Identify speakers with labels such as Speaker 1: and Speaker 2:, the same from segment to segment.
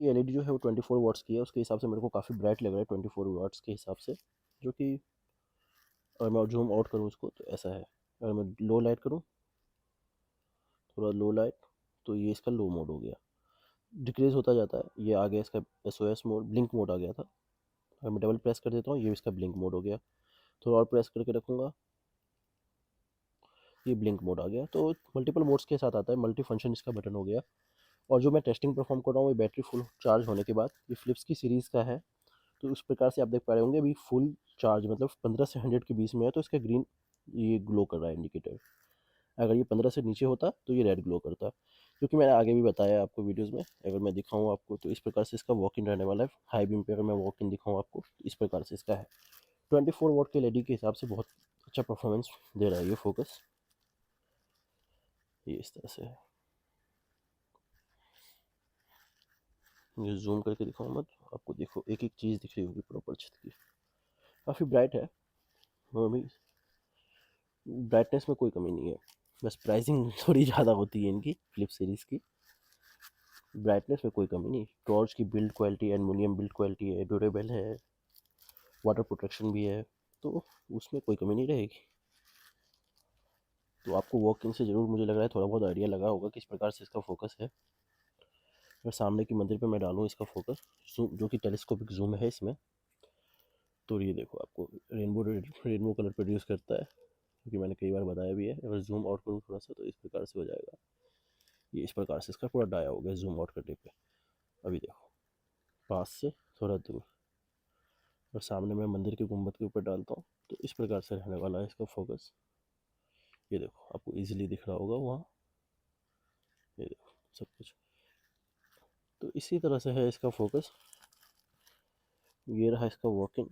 Speaker 1: ये एलईडी जो है वो 24 वाट्स की है, उसके हिसाब से मेरे को काफ़ी ब्राइट लग रहा है 24 वाट्स के हिसाब से, जो कि अगर मैं जूम आउट करूँ उसको तो ऐसा है। अगर मैं लो लाइट करूँ, थोड़ा लो लाइट, तो ये इसका लो मोड हो गया, डिक्रीज होता जाता है। ये आ गया इसका एसओएस मोड, ब्लिंक मोड आ गया था। अगर मैं डबल प्रेस कर देता हूँ, ये इसका ब्लिंक मोड हो गया। थोड़ा और प्रेस करके रखूँगा, ये ब्लिंक मोड आ गया। तो मल्टीपल मोड्स के साथ आता है, मल्टी फंक्शन इसका बटन हो गया। और जो मैं टेस्टिंग परफॉर्म कर रहा हूँ, ये बैटरी फुल चार्ज होने के बाद, ये फ़िलिप्स की सीरीज़ का है, तो उस प्रकार से आप देख पा रहे होंगे अभी फुल चार्ज मतलब 15 से 100 के बीच में है, तो इसका ग्रीन ये ग्लो कर रहा है इंडिकेटर। अगर ये 15 से नीचे होता तो ये रेड ग्लो करता, क्योंकि मैंने आगे भी बताया आपको वीडियोज़ में। अगर मैं दिखाऊँ आपको तो इस प्रकार से इसका वॉक इन रहने वाला है। हाई बीम पे अगर मैं वॉक इन दिखाऊँ आपको तो इस प्रकार से इसका है। 24 वॉट के एलईडी के हिसाब से बहुत अच्छा परफॉर्मेंस दे रहा है ये फोकस। ये इस तरह से है। ये जूम करके दिखाऊँ मैं तो आपको, देखो एक एक चीज़ दिख रही होगी प्रॉपर छत की। काफ़ी ब्राइट है, और भी ब्राइटनेस में कोई कमी नहीं है, बस प्राइसिंग थोड़ी ज़्यादा होती है इनकी फ्लिप सीरीज़ की। ब्राइटनेस में कोई कमी नहीं। टॉर्च की build quality aluminium build quality है, ड्यूरेबल है, वाटर प्रोटेक्शन भी है, तो उसमें कोई कमी नहीं रहेगी। तो आपको वॉक इन से ज़रूर मुझे लग रहा है थोड़ा बहुत आइडिया लगा होगा किस प्रकार से इसका फोकस है। अगर सामने की मंदिर पे मैं डालूँ इसका फोकस, जो कि टेलीस्कोपिक जूम है इसमें, तो ये देखो आपको रेनबो कलर प्रोड्यूस करता है, क्योंकि मैंने कई बार बताया भी है। अगर जूम आउट करूँ थोड़ा सा तो इस प्रकार से हो जाएगा। ये इस प्रकार से इसका पूरा डाया हो गया जूम आउट करने पे। अभी देखो पास से थोड़ा दूर, और सामने मैं मंदिर के गुंबद के ऊपर डालता हूँ तो इस प्रकार से रहने वाला है इसका फोकस। ये देखो आपको इजीली दिख रहा होगा वहाँ, ये देखो सब कुछ। तो इसी तरह से है इसका फोकस। ये रहा इसका वॉकिंग।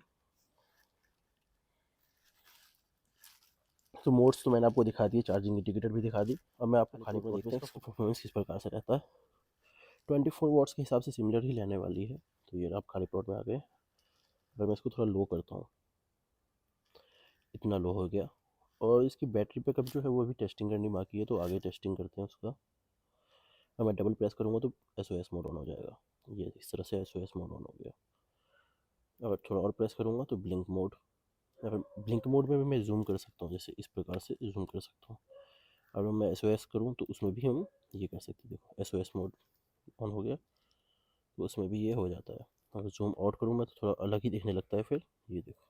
Speaker 1: तो मोड्स तो मैंने आपको दिखा दिए, चार्जिंग इंडिकेटर भी दिखा दी। अब मैं आपको खाली प्लॉट में इसका परफॉर्मेंस किस प्रकार से रहता है। 24 वॉट्स के हिसाब से सिमिलर ही लेने वाली है। तो ये आप खाली प्लॉट में आ गए। अगर मैं इसको थोड़ा लो करता हूँ, इतना लो हो गया। और इसकी बैटरी बैकअप जो है वो अभी टेस्टिंग करनी बाकी है, तो आगे टेस्टिंग करते हैं उसका। अब मैं डबल प्रेस करूँगा तो एसओएस मोड ऑन हो जाएगा। ये इस तरह से एसओएस मोड ऑन हो गया। अगर थोड़ा और प्रेस करूँगा तो ब्लिंक मोड, अगर ब्लिंक मोड में भी मैं जूम कर सकता हूँ, जैसे इस प्रकार से जूम कर सकता हूँ। अगर मैं एसओएस करूँ तो उसमें भी हम ये कर सकते हैं। देखो एसओएस मोड ऑन हो गया, तो उसमें भी ये हो जाता है। अगर जूम आउट करूँ मैं तो थोड़ा अलग ही दिखने लगता है फिर। ये देखो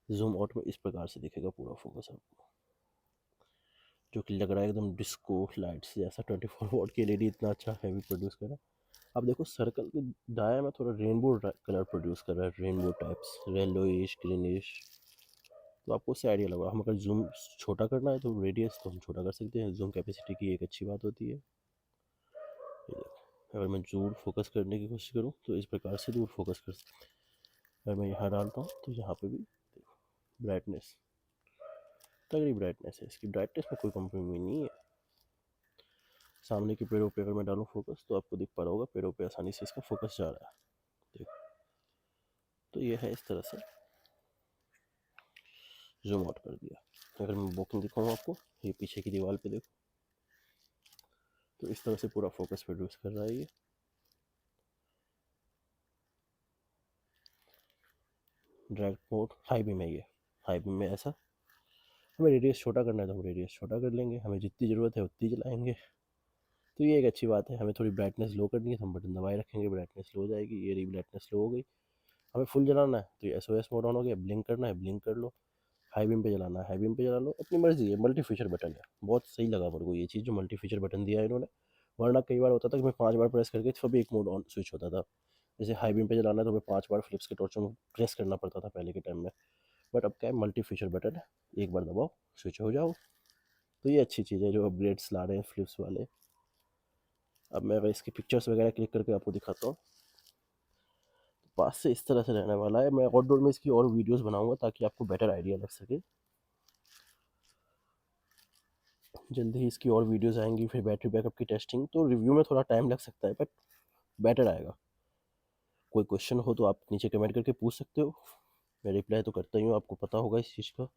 Speaker 1: जूम आउट में इस प्रकार से दिखेगा पूरा फोकस आपको, जो कि लग रहा है एकदम डिस्को लाइट्स जैसा। 24 वॉट की एलईडी इतना अच्छा हैवी प्रोड्यूस कर रहा है। अब देखो सर्कल के दाएं में थोड़ा रेनबो कलर प्रोड्यूस कर रहा है, रेनबो टाइप्स, येलोइश ग्रीनिश। तो आपको उससे आइडिया लगा। हम अगर जूम छोटा करना है तो रेडियस तो हम छोटा कर सकते हैं, जूम कैपेसिटी की एक अच्छी बात होती है। ये देखो अगर मैं दूर फोकस करने की कोशिश करूँ तो इस प्रकार से दूर फोकस कर सकते हैं। अगर मैं यहाँ डालता हूँ तो यहाँ पे भी देखो ब्राइटनेस, तगड़ी ब्राइटनेस है इसकी। ब्राइटनेस में कोई कम्प्रोमाइज़ नहीं है। सामने के पेड़ों पे अगर मैं डालूँ फोकस तो आपको दिख पा रहा होगा, पेड़ों पे आसानी से इसका फोकस जा रहा है। देखो तो ये है इस तरह से जूम आउट कर दिया। अगर मैं वॉकिंग दिखाऊँ आपको, ये पीछे की दीवार पे देखो, तो इस तरह से पूरा फोकस प्रोड्यूस कर रहा है ये। डायरेक्ट मोड हाई बीम है ये। हाई बीम में ऐसा हमें रेडियस छोटा करना है तो हम रेडियस छोटा कर लेंगे, हमें जितनी ज़रूरत है उतनी जलाएंगे। तो ये एक अच्छी बात है। हमें थोड़ी ब्राइटनेस लो करनी है तो हम बटन दबाए रखेंगे, ब्राइटनेस लो हो जाएगी। ये रही ब्राइटनेस लो हो गई। हमें फुल जलाना है तो ये एसओएस मोड ऑन हो गया। ब्लिंक करना है ब्लिंक कर लो, हाई बीम पे जलाना है हाई बीम पे जला लो, अपनी मर्जी है। मल्टी फीचर बटन है, बहुत सही लगा मेरे को ये चीज़ जो मल्टी फीचर बटन दिया है इन्होंने। वरना कई बार होता था कि मैं 5 बार प्रेस करके तभी एक मोड ऑन स्विच होता था। जैसे हाई बीम पे जलाना है तो हमें 5 बार फिलिप्स के टॉर्च में प्रेस करना पड़ता था पहले के टाइम में। बट अब क्या है, मल्टी फीचर बटन है, एक बार दबाओ स्विच हो जाओ। तो ये अच्छी चीज़ है जो अपग्रेड्स ला रहे हैं फिलिप्स वाले। अब मैं इसकी पिक्चर्स वगैरह क्लिक करके आपको दिखाता हूँ। पास से इस तरह से रहने वाला है। मैं आउटडोर में इसकी और वीडियोस बनाऊंगा ताकि आपको बेटर आइडिया लग सके। जल्दी ही इसकी और वीडियोस आएंगी। फिर बैटरी बैकअप की टेस्टिंग, तो रिव्यू में थोड़ा टाइम लग सकता है बट बेटर आएगा। कोई क्वेश्चन हो तो आप नीचे कमेंट करके पूछ सकते हो, मैं रिप्लाई तो करता ही हूँ, आपको पता होगा इस चीज़ का।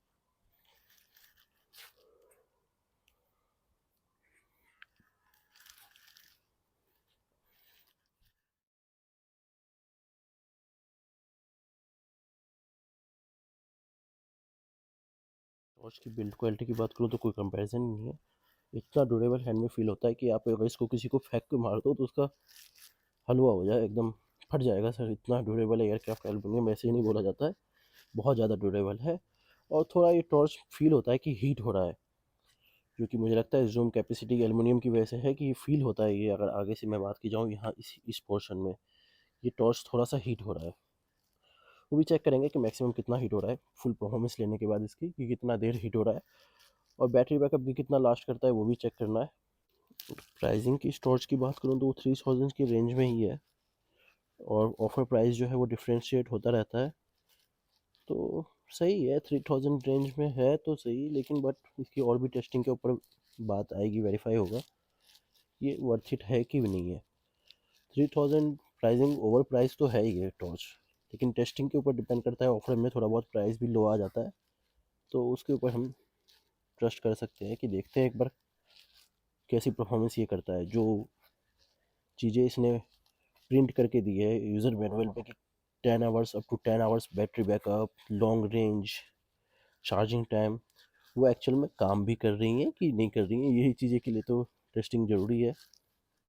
Speaker 1: टॉर्च की बिल्ड क्वालिटी की बात करूँ तो कोई कंपैरिजन नहीं है। इतना ड्यूरेबल हैंड में फील होता है कि आप अगर इसको किसी को फेंक के मार दो तो उसका हलवा हो जाए, एकदम फट जाएगा सर। इतना ड्यूरेबल है एयरक्राफ्ट एल्यूमिनियम, ऐसे ही नहीं बोला जाता है, बहुत ज़्यादा ड्यूरेबल है। और थोड़ा ये टॉर्च फील होता है कि हीट हो रहा है, जो कि मुझे लगता है जूम कैपेसिटी एल्यूमिनियम की वजह से है कि फील होता है ये। अगर आगे से मैं बात की जाऊँ यहाँ इस पोर्शन में, ये टॉर्च थोड़ा सा हीट हो रहा है। वो भी चेक करेंगे कि मैक्सिमम कितना हीट हो रहा है फुल परफॉर्मेंस लेने के बाद इसकी, कि कितना देर हीट हो रहा है, और बैटरी बैकअप भी कितना लास्ट करता है वो भी चेक करना है। प्राइसिंग की, इस टॉर्च की बात करूँ तो वो 3000 की रेंज में ही है, और ऑफर प्राइस जो है वो डिफ्रेंशिएट होता रहता है। तो सही है, 3000 रेंज में है तो सही, लेकिन बट इसकी और भी टेस्टिंग के ऊपर बात आएगी, वेरीफाई होगा ये वर्थ इट है कि नहीं है। 3000 प्राइसिंग ओवर प्राइस तो है ही है टॉर्च, लेकिन टेस्टिंग के ऊपर डिपेंड करता है। ऑफर में थोड़ा बहुत प्राइस भी लो आ जाता है, तो उसके ऊपर हम ट्रस्ट कर सकते हैं कि देखते हैं एक बार कैसी परफॉर्मेंस ये करता है। जो चीज़ें इसने प्रिंट करके दी है यूज़र मैनुअल पे कि 10 hours, up to 10 hours battery backup, long range, charging time, वो एक्चुअल में काम भी कर रही हैं कि नहीं कर रही हैं, यही चीज़ें के लिए तो टेस्टिंग ज़रूरी है।